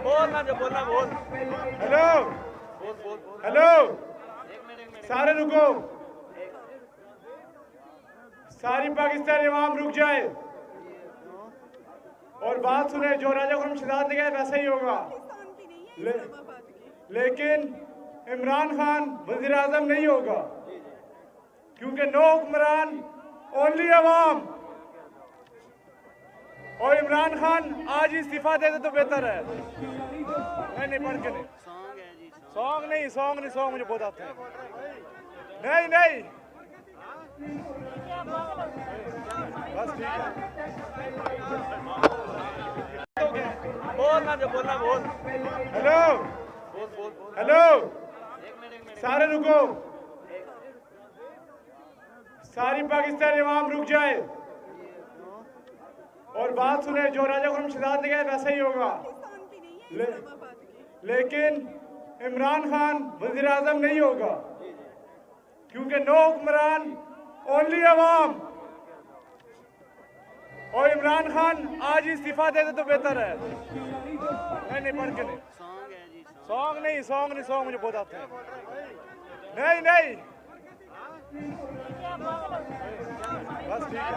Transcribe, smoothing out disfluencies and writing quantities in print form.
बोल ना जो बोलना बोल। हेलो बोल बोल बोल। हेलो, सारे रुको, सारी पाकिस्तानी अवाम रुक जाए और बात सुने। जो राजा खुर्रम शहजाद ने कहा वैसा ही होगा, लेकिन इमरान खान वजीर आजम नहीं होगा, क्योंकि नो हुक्मरान ओनली अवाम। और इमरान खान आज ही इस्तीफा दे दे तो बेहतर है। नहीं पढ़ के नहीं, सॉन्ग नहीं, सॉन्ग मुझे बहुत आते हैं। नहीं नहीं, बस ठीक है। बोल ना जो बोलना बोल। हेलो बोल बोल बोल। हेलो, सारे रुको, सारी पाकिस्तानी अवाम रुक जाए और बात सुने। जो राजा खुर्रम शहजाद ने कहा वैसा ही होगा, लेकिन इमरान खान वजीर आजम नहीं होगा, क्योंकि नो हुक्मरान ओनली अवाम। और इमरान खान आज ही इस्तीफा दे दे तो बेहतर है। नहीं पढ़ के नहीं, सॉन्ग नहीं, सॉन्ग मुझे बहुत आते हैं। नहीं नहीं, बस ठीक है।